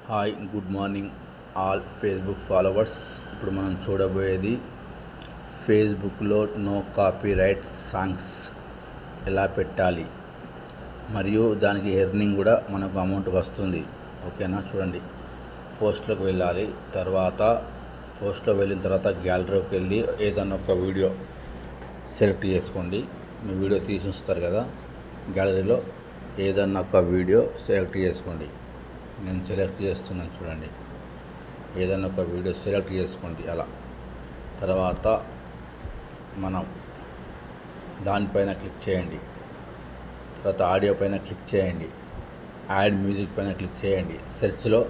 Hi good morning all Facebook followers. ఇప్పుడు మనం చూడబోయేది ఫేస్బుక్లో నో కాపీరైట్ సాంగ్స్ ఎలా పెట్టాలి, మరియు దానికి ఎర్నింగ్ కూడా మనకు అమౌంట్ వస్తుంది. ఓకేనా, చూడండి. పోస్ట్లోకి వెళ్ళాలి. తర్వాత పోస్ట్లో వెళ్ళిన తర్వాత గ్యాలరీకి వెళ్ళి ఏదన్నా ఒక వీడియో సెలెక్ట్ చేసుకోండి. మీ వీడియో తీసి ఉంచుతారు కదా, గ్యాలరీలో ఏదన్నా ఒక వీడియో సెలెక్ట్ చేసుకోండి. నేను సెలెక్ట్ చేస్తున్నాను, చూడండి. ఏదైనా ఒక వీడియో సెలెక్ట్ చేసుకోండి అలా. తర్వాత మనం దానిపైన క్లిక్ చేయండి. తర్వాత ఆడియో పైన క్లిక్ చేయండి. యాడ్ మ్యూజిక్ పైన క్లిక్ చేయండి. సెర్చ్లో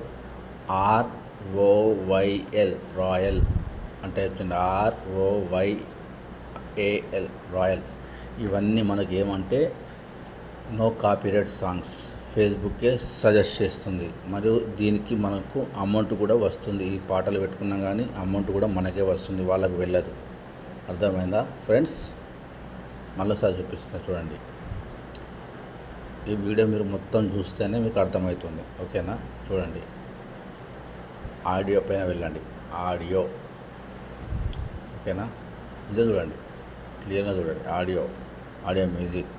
ROYL రాయల్ అంటే వచ్చింది. ROYAL royal. ఇవన్నీ మనకి ఏమంటే నో కాపీరైట్ సాంగ్స్ ఫేస్బుక్కే సజెస్ట్ చేస్తుంది. మరియు దీనికి మనకు అమౌంట్ కూడా వస్తుంది. ఈ పాటలు పెట్టుకున్నా కానీ అమౌంట్ కూడా మనకే వస్తుంది, వాళ్ళకి వెళ్ళదు. అర్థమైందా ఫ్రెండ్స్? మళ్ళీసారి చూపిస్తున్నా, చూడండి. ఈ వీడియో మీరు మొత్తం చూస్తేనే మీకు అర్థమవుతుంది. ఓకేనా, చూడండి. ఆడియో పైన వెళ్ళండి. ఆడియో, ఓకేనా. ఇదే చూడండి, క్లియర్గా చూడండి. Audio music.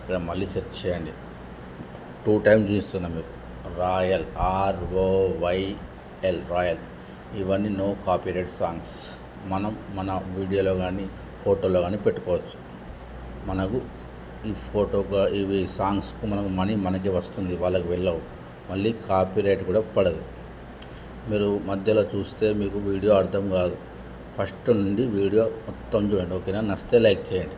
ఇక్కడ మళ్ళీ సెర్చ్ చేయండి. 2 టైమ్స్ చూస్తున్నాం మీకు. Royal, ROYL royal. ఇవన్నీ నో కాపీరైట్ సాంగ్స్. మనం మన వీడియోలో కానీ ఫోటోలో కానీ పెట్టుకోవచ్చు. మనకు ఈ ఫోటోగా ఇవి సాంగ్స్కు మనకు మనీ మనకే వస్తుంది, వాళ్ళకి వెళ్ళవు. మళ్ళీ కాపీరైట్ కూడా పడదు. మీరు మధ్యలో చూస్తే మీకు వీడియో అర్థం కాదు. ఫస్ట్ నుండి వీడియో మొత్తం చూడండి. ఓకేనా, నచ్చితే లైక్ చేయండి.